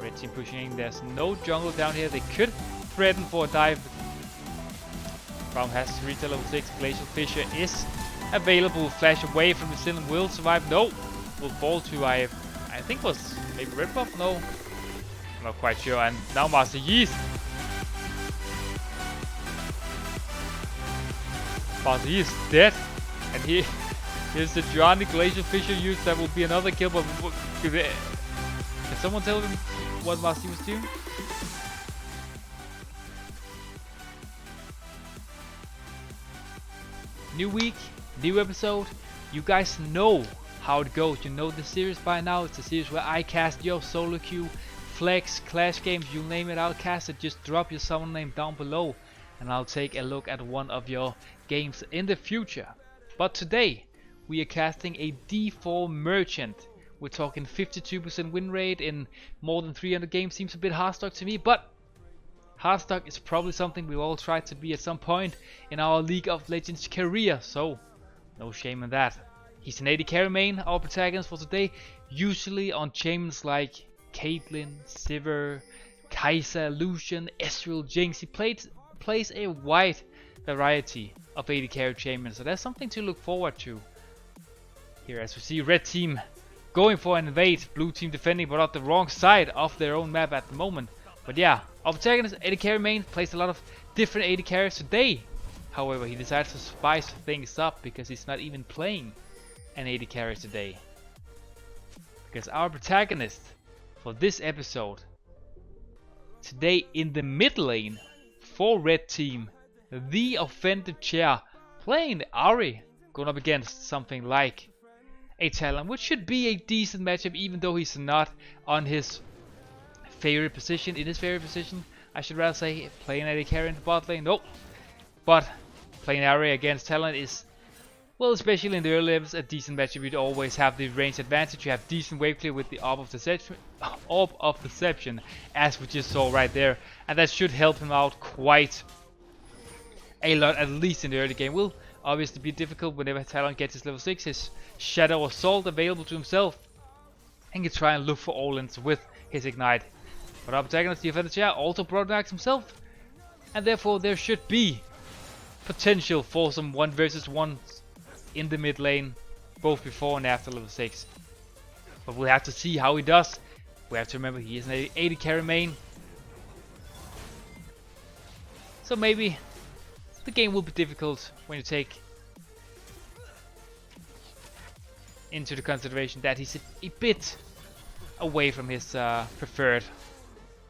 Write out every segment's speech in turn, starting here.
Red team pushing in. There's no jungle down here. They could threaten for a dive. Brown has to reach level 6. Glacial Fissure is available. Flash away from the Sin will survive. No, will fall to I think was maybe red buff. No, I'm not quite sure. And now Master Yeast. Master Yeast is dead, and here's the Johnny Glacial Fissure used. That will be another kill. But can someone tell him what Master was doing? New week, new episode. You guys know how it goes. You know the series by now. It's a series where I cast your solo queue, flex, clash games, you name it, I'll cast it. Just drop your summon name down below and I'll take a look at one of your games in the future. But today we are casting a D4 Merchant. We're talking 52% win rate in more than 300 games. Seems a bit hard stock to me, but hard stock is probably something we've all tried to be at some point in our League of Legends career, so no shame in that. He's an AD carry main, our protagonist for today, usually on champions like Caitlyn, Sivir, Kai'Sa, Lucian, Ezreal, Jinx. He plays a wide variety of AD carry champions, so that's something to look forward to. Here as we see red team going for an invade, blue team defending but on the wrong side of their own map at the moment. But yeah, our protagonist, AD carry main, plays a lot of different AD carries today. However, he decides to spice things up because he's not even playing an AD carry today. Because our protagonist for this episode, today in the mid lane for red team, TheOffendedChair, playing Ahri, going up against something like a Talon, which should be a decent matchup even though he's not on his favorite position, I should rather say. Playing AD carry in the bot lane, nope. But playing Ahri against Talon is, well, especially in the early levels, a decent matchup. You'd always have the range advantage. You have decent wave clear with the Orb of Deception, as we just saw right there, and that should help him out quite a lot, at least in the early game. Will obviously be difficult whenever Talon gets his level 6, his Shadow Assault available to himself, and can try and look for all-ins with his Ignite. But our protagonist, TheOffendedChair, also brought himself, and therefore there should be potential for some 1 versus 1 in the mid lane, both before and after level 6. But we'll have to see how he does. We have to remember he is an AD carry main, so maybe the game will be difficult when you take into the consideration that he's a bit away from his preferred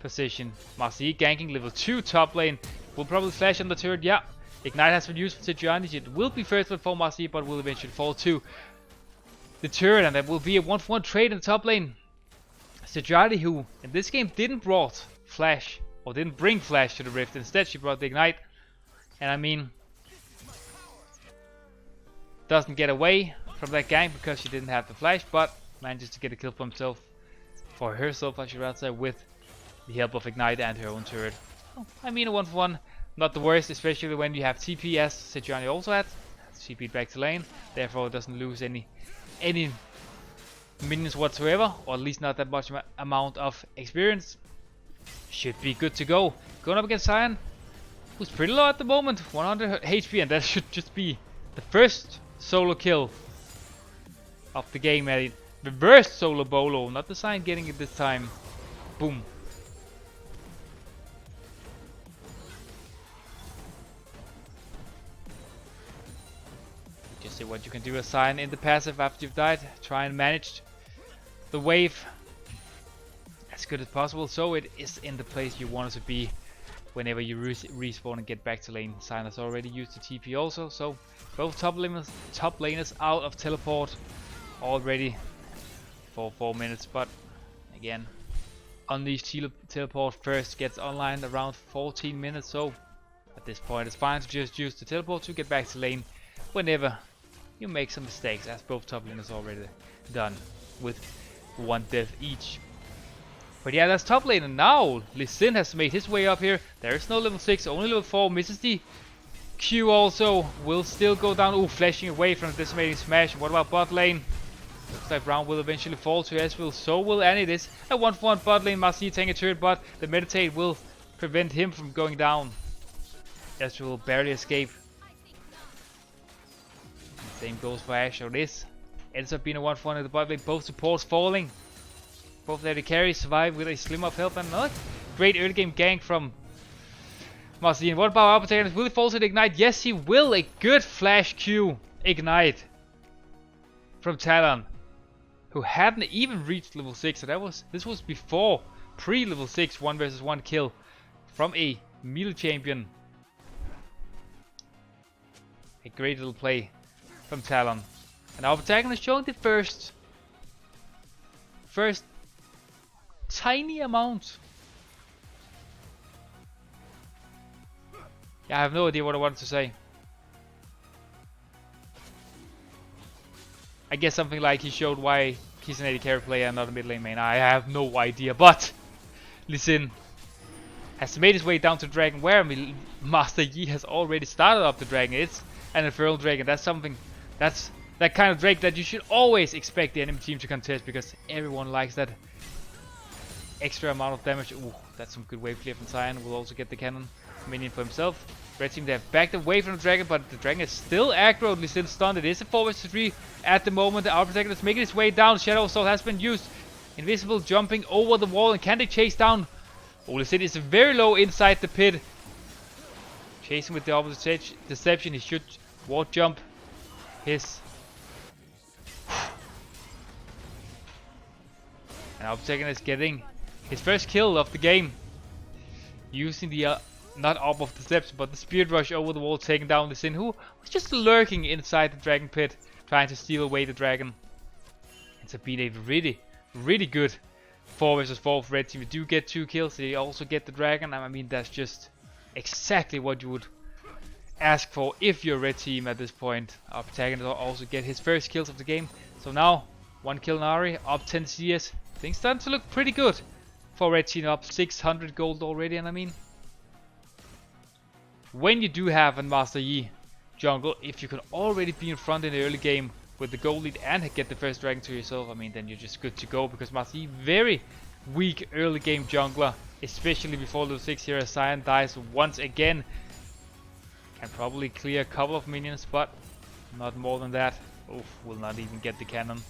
position. Master Yi ganking level 2 top lane, will probably flash on the turret. Yeah, Ignite has been used for Sejuani. It will be first blood for Master Yi, but will eventually fall to the turret, and that will be a 1-for-1 trade in the top lane. Sejuani, who in this game didn't bring Flash to the Rift, instead she brought the Ignite, and I mean, doesn't get away from that gang because she didn't have the Flash, but manages to get a kill for herself, I should rather say, with the help of Ignite and her own turret. Oh, I mean, a 1-for-1, not the worst, especially when you have TP as Sejuani also had. TP back to lane, therefore doesn't lose any minions whatsoever, or at least not that much amount of experience. Should be good to go. Going up against Sion, who's pretty low at the moment, 100 HP, and that should just be the first solo kill of the game. A reverse solo bolo, not the Sion getting it this time. Boom. Just see what you can do as Sion in the passive after you've died. Try and manage the wave as good as possible, so it is in the place you want it to be whenever you respawn and get back to lane. Sion has already used the TP also, so both top laners out of teleport already for 4 minutes. But again, Unleashed teleport first gets online around 14 minutes, so at this point it's fine to just use the teleport to get back to lane whenever you make some mistakes, as both top laners already done with 1 death each. But yeah, that's top lane, and now Lee Sin has made his way up here. There is no level 6, only level 4, misses the Q also, will still go down. Ooh, flashing away from the decimating smash. What about bot lane? Looks like Brown will eventually fall to Ezreal, so will Annie. This a 1-for-1 bot lane. Marci taking a turret, but the meditate will prevent him from going down. Ezreal will barely escape. Same goes for Asher. This ends up being a 1-for-1 in the bot lane. Both supports falling. Both their carries survive with a slim of health, and another great early game gank from Marci. And what about our protagonist? Will he fall to the ignite? Yes, he will. A good flash Q ignite from Talon, who hadn't even reached level 6. So this was before pre-level 6 1 versus 1 kill from a Milio champion. A great little play from Talon. And our protagonist showing the first tiny amount. Yeah, I have no idea what I wanted to say. I guess something like he showed why he's an AD carry player and not a mid lane main. I have no idea, but Lee Sin has made his way down to Dragon, where Master Yi has already started up the Dragon. It's an Infernal Dragon. That's something, that's that kind of Drake that you should always expect the enemy team to contest, because everyone likes that extra amount of damage. Ooh, that's some good wave clear from Cyan. Will also get the cannon minion for himself. Red team, they have backed away from the Dragon, but the Dragon is still aggroed, still stunned. It is a 4 vs 3 at the moment. Our protagonist is making his way down. Shadow Assault has been used. Invisible jumping over the wall, and can they chase down? Lee Sin is very low inside the pit. Chasing with the opposite deception. He should ward jump his. And our protagonist getting his first kill of the game, using the not up of the steps, but the Spirit Rush over the wall, taking down Lee Sin, who was just lurking inside the Dragon pit, trying to steal away the Dragon. It's been a really good 4 vs 4 for Red team. You do get 2 kills, they also get the Dragon. I mean, that's just exactly what you would ask for if you're Red team at this point. Our protagonist will also get his first kills of the game. So now, 1 kill Nari, up 10 CS. Things starting to look pretty good for Red team, up 600 gold already. And I mean, when you do have a Master Yi jungle, if you can already be in front in the early game with the gold lead and get the first Dragon to yourself, I mean, then you're just good to go, because Master Yi, very weak early game jungler, especially before level 6 here as Cyan dies once again. Can probably clear a couple of minions, but not more than that. Oof, will not even get the cannon.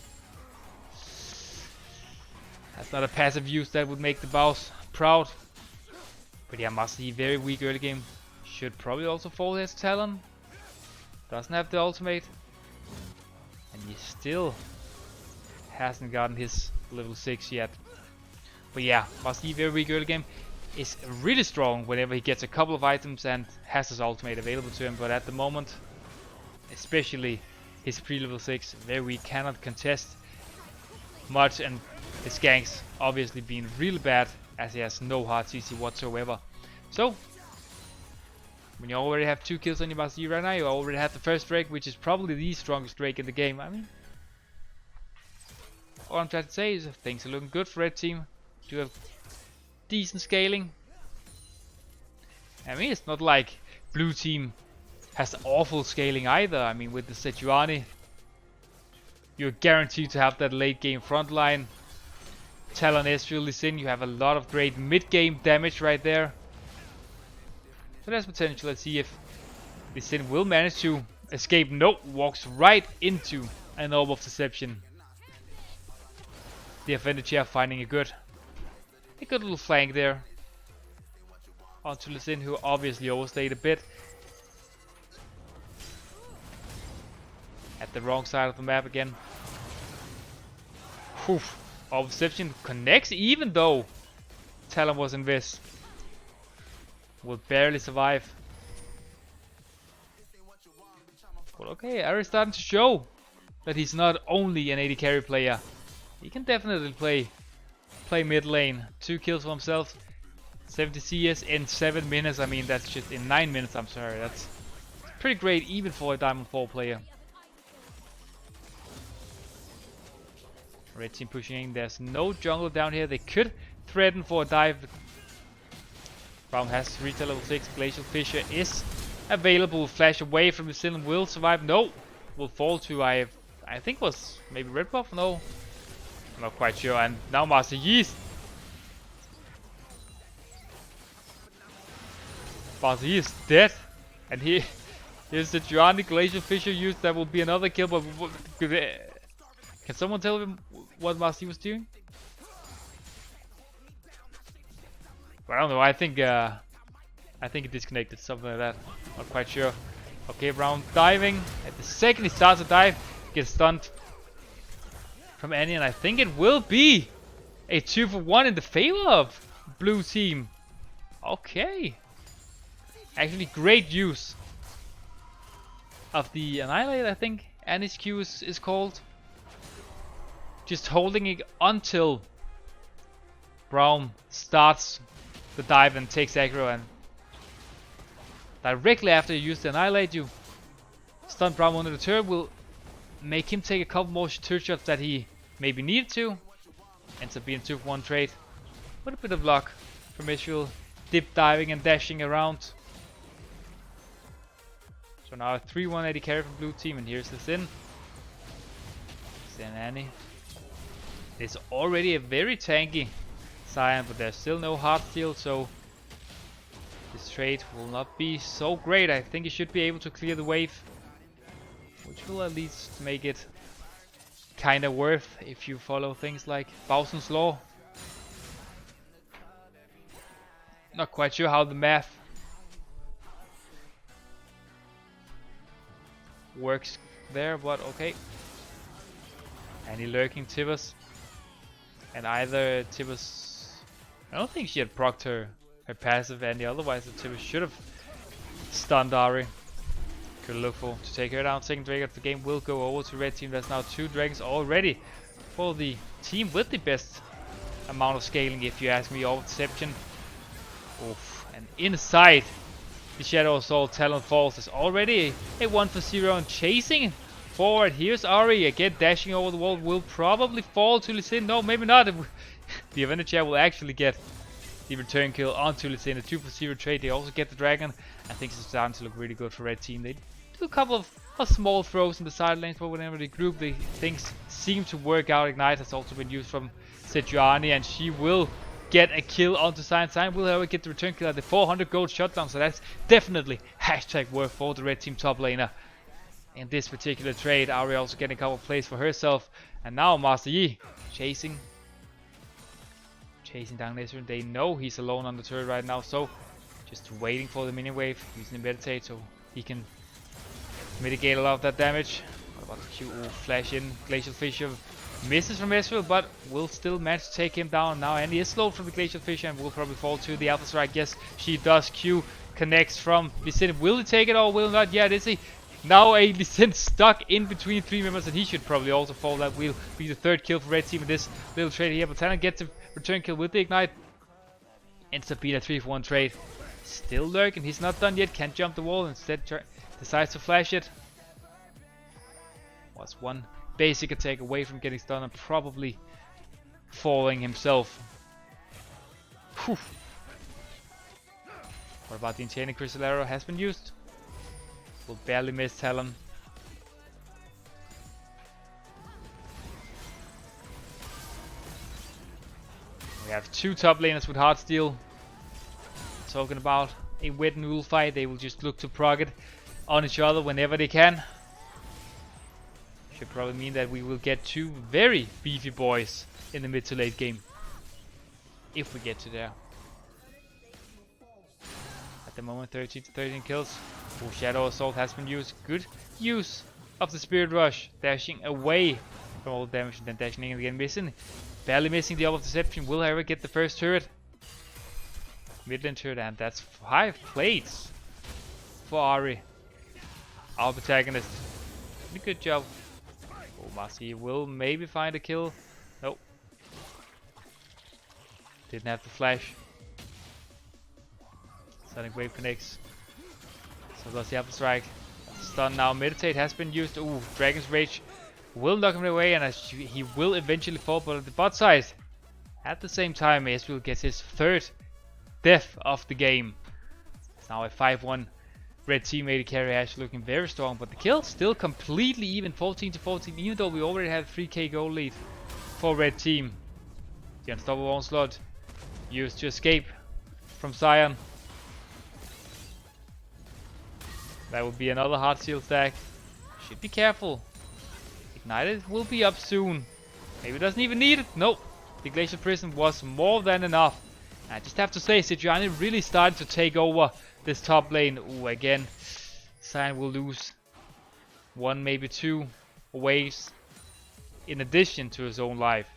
That's not a passive use that would make the boss proud. But yeah, Master Yi, very weak early game. Should probably also fall his Talon. Doesn't have the ultimate. And he still hasn't gotten his level 6 yet. But yeah, Master Yi, very weak early game. Is really strong whenever he gets a couple of items and has his ultimate available to him. But at the moment, especially his pre-level 6, very weak, cannot contest much. And his ganks obviously being really bad, as he has no hard CC whatsoever. So, when you already have 2 kills on your Master Yi right now, you already have the first Drake, which is probably the strongest Drake in the game. I mean, all I'm trying to say is things are looking good for Red team. Do have decent scaling. I mean, it's not like Blue team has awful scaling either. I mean, with the Sejuani, you're guaranteed to have that late game front line. Talon, Ezreal, Lee Sin, you have a lot of great mid game damage right there. So there's potential. Let's see if Lee Sin will manage to escape. Nope, walks right into an Orb of Deception. The Offended Chair finding a good little flank there onto Lee Sin, who obviously overstayed a bit at the wrong side of the map again. Whew. Orb of Deception connects, even though Talon was in this. Will barely survive. But okay, Ari's starting to show that he's not only an AD carry player. He can definitely play mid lane. 2 kills for himself, 70 CS in 7 minutes. I mean, that's just in 9 minutes. I'm sorry, that's pretty great even for a Diamond 4 player. Red team pushing in. There's no jungle down here. They could threaten for a dive. Brown has reached level 6. Glacial Fissure is available. Flash away from the Lee Sin. Will survive. No, will fall to. I I think was maybe red buff. No, I'm not quite sure. And now Master Yi. Master Yi is dead, and here's the Giovanni Glacial Fissure used. That will be another kill. But can someone tell him what Master Yi was doing? I don't know. I think it disconnected, something like that. Not quite sure. Okay, Brown diving. At the second he starts to dive, gets stunned from Annie, and I think it will be a 2-for-1 in the favor of blue team. Okay. Actually, great use of the Annihilate, I think Annie's Q is called. Just holding it until Brown starts the dive and takes aggro, and directly after you use the Annihilate, you stun Brown under the turret, will make him take a couple more turret shots that he maybe needed to. Ends up being 2-for-1 trade with a bit of luck from Israel, dip diving and dashing around. So now a 3-180 carry from blue team, and here's the Sin Annie. It's already a very tanky Cyan, but there's still no hard steel, so this trade will not be so great. I think he should be able to clear the wave, which will at least make it kinda worth if you follow things like Bowson's Law. Not quite sure how the math works there, but okay. And he lurking Tibus, and either Tibus, I don't think she had procced her passive, and otherwise the Tibus should have stunned Ari. Could look for to take her down. Second Dragon of the game will go over to red team. There's now 2 dragons already for the team with the best amount of scaling, if you ask me. All deception. Oof. And inside the Shadow Assault Talon Falls is already a 1-for-0 and chasing forward. Here's Ari again dashing over the wall. Will probably fall to Lee Sin. No, maybe not. The Offended Chair will actually get the return kill onto Lee Sin. A 2-for-0 trade. They also get the dragon. I think it's starting to look really good for red team. They do a couple of small throws in the side lanes, but whenever they group, things seem to work out. Ignite has also been used from Sejuani, and she will get a kill onto Cyan. Cyan will however get the return kill at the 400 gold shutdown, so that's definitely hashtag worth for the red team top laner. In this particular trade, Ari also getting a couple of plays for herself, and now Master Yi chasing down Nesrin. They know he's alone on the turret right now, so just waiting for the mini wave, using the meditate so he can mitigate a lot of that damage. What about the Q? Ooh, flash in, Glacial Fissure misses from Ezreal, but will still manage to take him down. Now Andy is slowed from the Glacial Fissure and will probably fall to the Alpha Strike. Yes, she does. Q connects from Lee Sin. Will he take it or will not? Yeah, is he? Now a Lee Sin stuck in between 3 members, and he should probably also fall. That will be the 3rd kill for red team in this little trade here. But Talon gets a return kill with the Ignite. Ends up being a 3-for-1 trade. Still lurking. He's not done yet. Can't jump the wall. Instead decides to flash it. Was one basic attack away from getting stunned and probably falling himself. Whew. What about the Enchanted Crystal Arrow? Has been used. Will barely miss Talon. We have 2 top laners with Heartsteel. Talking about a wet noodle fight. They will just look to proc it on each other whenever they can. Should probably mean that we will get 2 very beefy boys in the mid to late game, if we get to there. At the moment, 13 to 13 kills. Oh, Shadow Assault has been used. Good use of the Spirit Rush, dashing away from all the damage and then dashing in again, missing. Barely missing the Orb of Deception. Will however get the first turret. Midland turret, and that's 5 plates for Ari, our protagonist. Good job. Oh, Marcy will maybe find a kill. Nope. Didn't have the flash. Sonic Wave connects. So does the Alpha Strike. Stun now. Meditate has been used. Ooh, Dragon's Rage will knock him away, and he will eventually fall, but at the bot side. At the same time, Ezreal gets his 3rd death of the game. It's now a 5-1 Red team AD carry actually looking very strong, but the kill still completely even, 14 to 14, even though we already have 3k goal lead for red team. The unstoppable onslaught used to escape from Sion. That would be another hard shield stack. Should be careful. Ignited will be up soon. Maybe doesn't even need it. Nope. The Glacial Prism was more than enough. I just have to say, Sejuani really started to take over this top lane. Ooh, again, Sion will lose 1, maybe 2 waves in addition to his own life.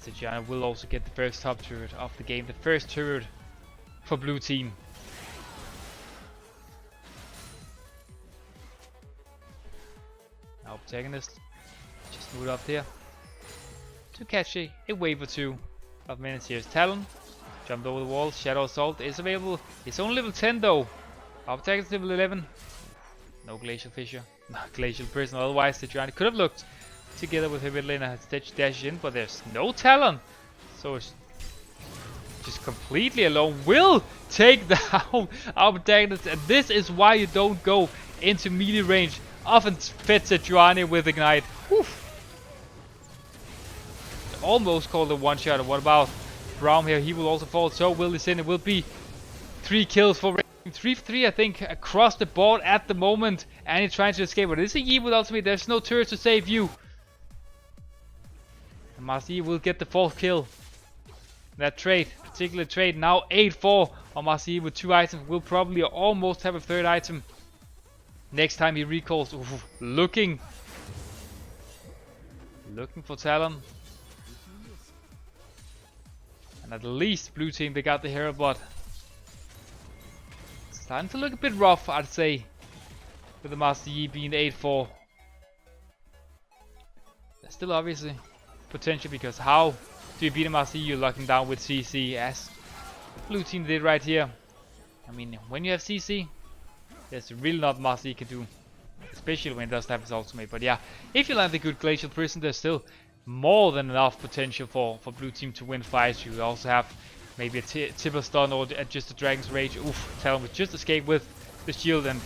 Sejuani will also get the first top turret of the game, the first turret for blue team. Our protagonist just moved up here to catch a wave or 2 of minutes. Here's Talon, jumped over the wall. Shadow Assault is available. It's only level 10 though. Our protagonist level 11. No Glacial Fissure, no Glacial Prison. Otherwise, the Giant could have looked together with her mid laner and dash in, but there's no Talon, so it's just completely alone. Will take down our protagonist, and this is why you don't go into melee range. Often fed Sejuani with Ignite. Oof. Almost called a one shot. What about Braum here? He will also fall. So will the Sin. It will be 3 kills for 3 for 3, I think, across the board at the moment. And he's trying to escape. But it is a Yi with ultimate. There's no turret to save you. And Master Yi will get the 4th kill. That trade, particular trade, now 8-4 on Master Yi with 2 items. Will probably almost have a 3rd item next time he recalls. Oof, looking for Talon. And at least blue team, they got the hero bot. It's starting to look a bit rough, I'd say, with the Master Yi being 8-4. There's still obviously potential, because how do you beat a Master Yi? You're locking down with CC, as blue team did right here. I mean, when you have CC, there's really not much Yi can do, especially when it doesn't have his ultimate. But yeah, if you land a good Glacial Prison, there's still more than enough potential for blue team to win fights. You also have maybe a Tipper stun or just a Dragon's Rage. Oof, Talon would just escape with the shield, and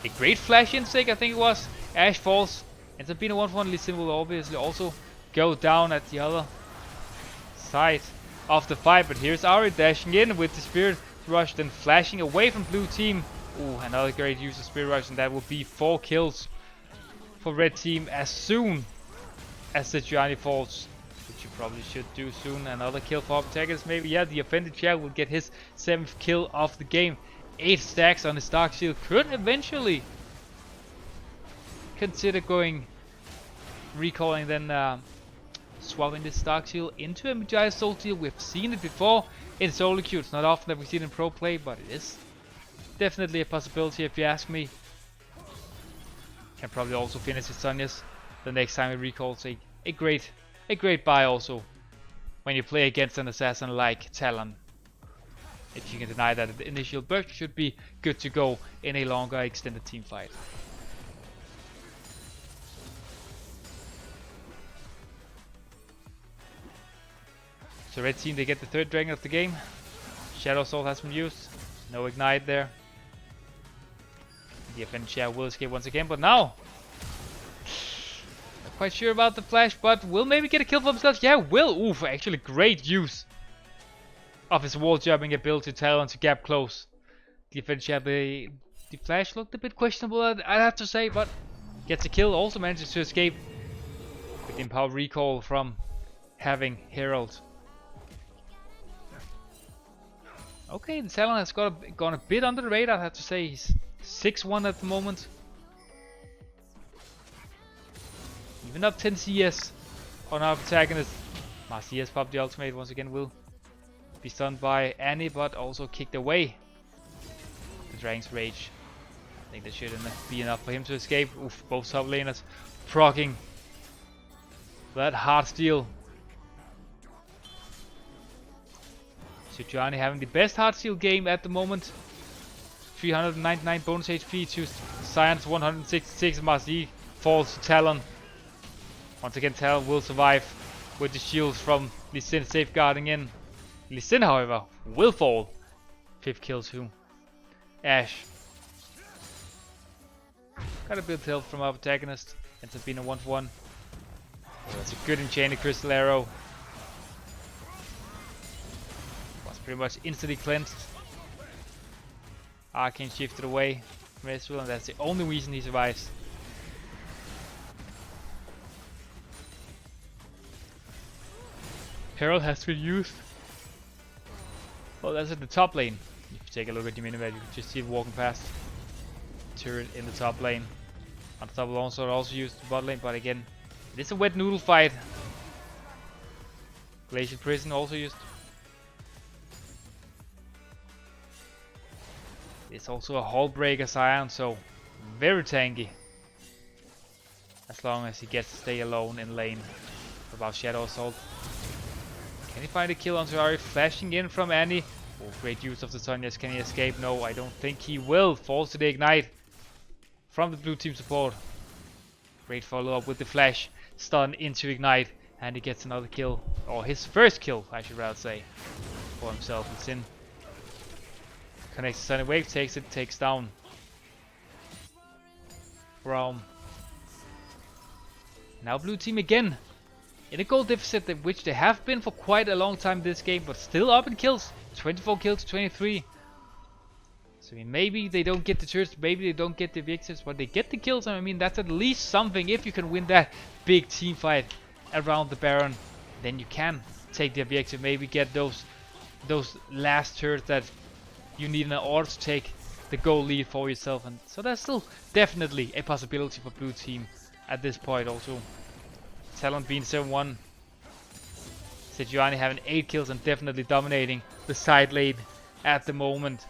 a great flash instinct, I think it was. Ash falls. Ends up being a 1-for-1. Lee Sin will obviously also go down at the other side of the fight. But here's Ari dashing in with the Spirit Rush, then flashing away from blue team. Ooh, another great use of Spirit Rush, and that will be 4 kills for red team as soon as Sejuani falls, which you probably should do soon. Another kill for protagonist, maybe. Yeah, the offended chair will get his 7th kill of the game. 8 stacks on his Dark Shield. Could eventually consider recalling, then swapping this Dark Shield into a Magic Soul Shield. We've seen it before in solo queue. It's not often that we've seen it in pro play, but it is definitely a possibility if you ask me. Can probably also finish his Sonias the next time he recalls. A great buy also when you play against an assassin like Talon. If you can deny that the initial burst, should be good to go in a longer extended team fight. So red team, they get the 3rd dragon of the game. Shadow Assault has been used. No ignite there. The offended chair will escape once again, but now not quite sure about the flash, but will maybe get a kill for himself. Yeah, will. Oof, actually great use of his wall jumping ability to Talon to gap close. The offended chair, the flash looked a bit questionable, I'd have to say, but gets a kill. Also manages to escape with the Empower recall from having Herald. Okay, the Talon has gone a bit under the radar, I have to say. He's 6-1 at the moment. Even up 10 CS on our protagonist. Master CS popped the ultimate once again. Will be stunned by Annie, but also kicked away the Dragon's Rage. I think that should be enough for him to escape. Oof, both top laners proccing that hard steal. Sejuani having the best hard steal game at the moment. 399 bonus HP to Sion's 166. Master Yi falls to Talon. Once again, Talon will survive with the shields from Lee Sin safeguarding in. Lee Sin, however, will fall. 5th kill too. Ashe. Got a bit of help from our protagonist. Ends up being a 1-for-1. Oh, that's a good enchanted crystal arrow. Was pretty much instantly cleansed. Arcane shifted away from Ezreal, and that's the only reason he survives. Herald has been used. Oh, that's at the top lane. If you take a look at your minimap, you can just see it walking past. Turret in the top lane. On the top longsword also used the bot lane, but again, it is a wet noodle fight. Glacial Prison also used. It's also a hull breaker Scion, so very tanky. As long as he gets to stay alone in lane. About Shadow Assault. Can he find a kill on Terraria? Flashing in from Annie. Oh, great use of the Sonias. Can he escape? No, I don't think he will. Falls to the ignite from the blue team support. Great follow up with the flash. Stun into ignite. And he gets another kill. Or his first kill, I should rather say. For himself. It's in. Connects the Sonic Wave. Takes it. Takes down Braum. Now blue team again. In a goal deficit, which they have been for quite a long time this game, but still up in kills. 24 kills to 23. So I mean, maybe they don't get the turrets, maybe they don't get the objectives, but they get the kills. I mean, that's at least something. If you can win that big team fight around the Baron, then you can take the objective. Maybe get those last turrets that you need in order to take the goal lead for yourself. And so that's still definitely a possibility for blue team at this point also. Talon being 7-1. Sejuani having 8 kills and definitely dominating the side lane at the moment.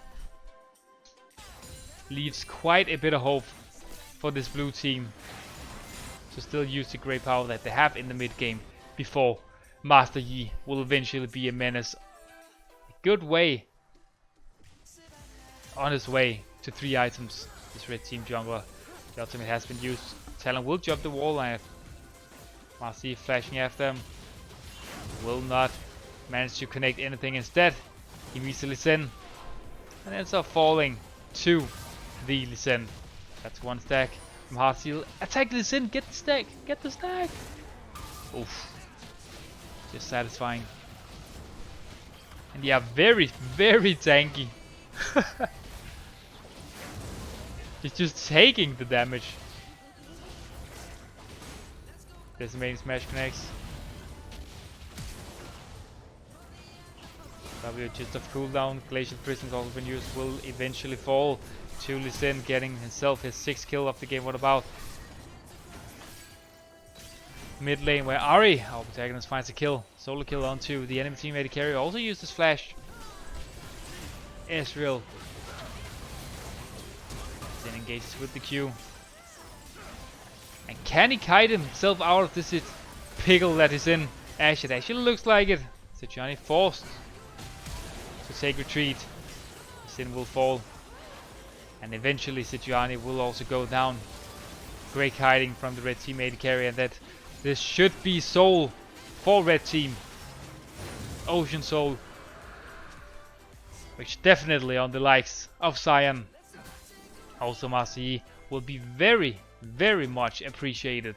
Leaves quite a bit of hope for this blue team to still use the great power that they have in the mid game before Master Yi will eventually be a menace. A good way on his way to 3 items. This red team jungler. The ultimate has been used. Talon will jump the wall line. Master Yi flashing after him. Will not manage to connect anything. Instead, he meets the Lee Sin and ends up falling to the Lee Sin. That's 1 stack from Heartsteel. Attack the Lee Sin, get the stack, get the stack. Oof. Just satisfying. And yeah, very, very tanky. He's just taking the damage. There's the main smash connects. W just off cooldown. Glacial Prison's also been used. Will eventually fall to Lee Sin, getting himself his 6th kill of the game. What about mid lane where Ari, our protagonist, finds a kill. Solo kill onto the enemy team AD carry. Also used his flash. Ezreal then engages with the Q. And can he kite himself out of this pickle that is in? Ashe, it actually looks like it. Sejuani forced to take retreat. Sin will fall. And eventually Sejuani will also go down. Great hiding from the red team AD carry, and that this should be soul for red team. Ocean Soul. Which definitely on the likes of Scion. Also Master Yi will be very, very much appreciated.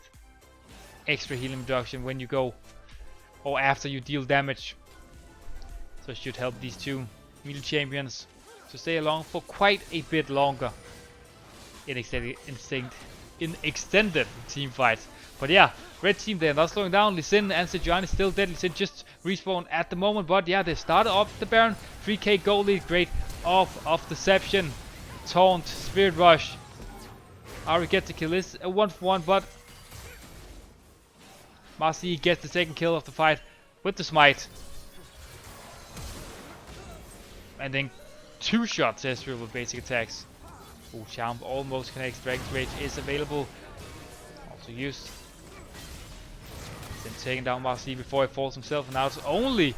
Extra healing reduction when you go or after you deal damage. So it should help these two middle champions to stay along for quite a bit longer in extended team fights. But yeah, red team, they're not slowing down. Lee Sin and Sejuani is still dead. Lee Sin just respawn at the moment, but yeah, they started off the Baron. 3k gold lead, great off of Deception. Taunt, Spirit Rush. Ari gets the kill. It's a 1-for-1, but Master Yi gets the 2nd kill of the fight with the smite. And then 2 shots Ezreal with basic attacks. Oh, Charm almost connects. Dragon's Rage is available. Also used. Then taking down Master Yi before he falls himself. And now it's only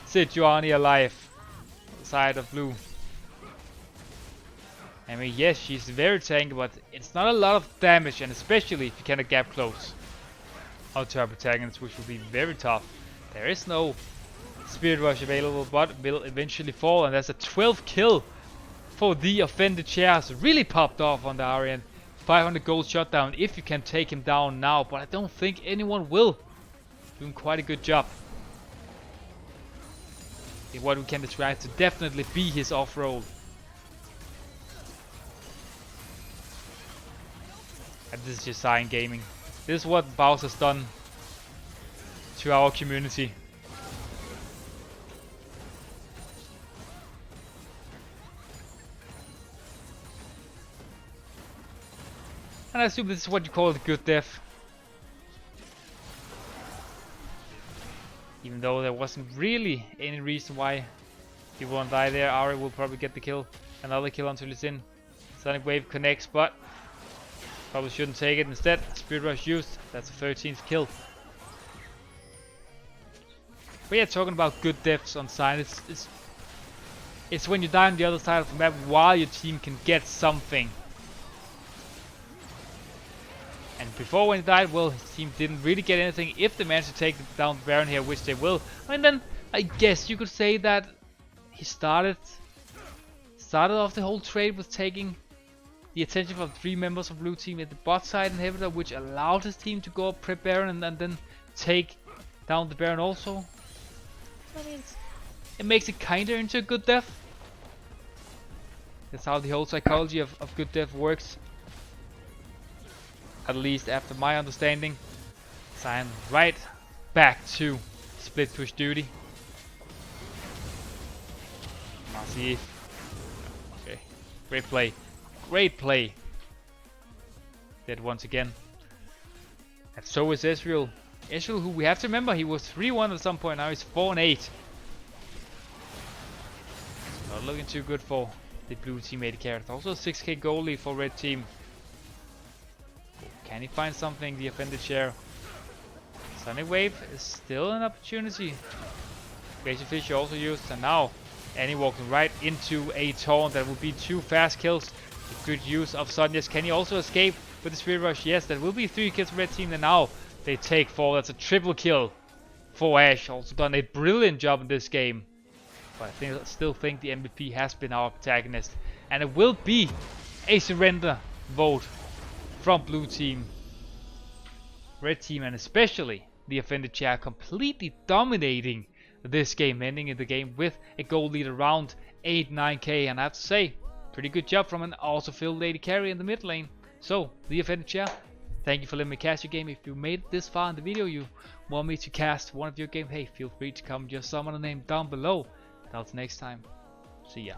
Sejuani alive on the side of blue. I mean, yes, she's very tanky, but it's not a lot of damage, and especially if you cannot gap close. onto our protagonists, which will be very tough. There is no Spirit Rush available, but will eventually fall, and that's a 12th kill for the offended chairs. Really popped off on the RN. 500 gold shutdown if you can take him down now, but I don't think anyone will. Doing quite a good job. In what we can describe to definitely be his off-roll. And this is just Cyan Gaming. This is what Bowser's done to our community. And I assume this is what you call a good death. Even though there wasn't really any reason why he won't die there. Ari will probably get the kill. Another kill onto Lee Sin. Sonic Wave connects, but probably shouldn't take it. Instead, Spirit Rush used. That's a 13th kill. But yeah, talking about good deaths on Cyan, it's when you die on the other side of the map while your team can get something. And before, when he died, well, his team didn't really get anything. If they managed to take down the Baron here, which they will, and then I guess you could say that he started off the whole trade with taking the attention from 3 members of blue team at the bot side inhibitor, which allowed his team to go up prep Baron and then take down the Baron also. I mean, it makes it kinda into a good death. That's how the whole psychology of good death works. At least after my understanding. Cyan right back to split push duty. Massive. Okay. Great play. Great play. Dead once again. And so is Ezreal. Ezreal, who we have to remember, he was 3-1 at some point. Now he's 4-8. Not looking too good for the blue team AD carries. Also a 6k goal lead for red team. Can he find something? The offended chair. Sonic Wave is still an opportunity. Crazy Fish also used, and now Annie walking right into a taunt. That will be 2 fast kills. Good use of Sonya's. Can he also escape with the Spirit Rush? Yes, that will be 3 kills for red team, and now they take 4. That's a triple kill for Ashe. Also done a brilliant job in this game. But I still think the MVP has been our protagonist, and it will be a surrender vote from blue team. Red team, and especially the offended chair, completely dominating this game, ending in the game with a goal lead around 8-9k, and I have to say, pretty good job from an also filled lady carry in the mid lane. So, the offended chair, thank you for letting me cast your game. If you made it this far in the video, you want me to cast one of your games, hey, feel free to comment your summoner name down below. Until next time, see ya.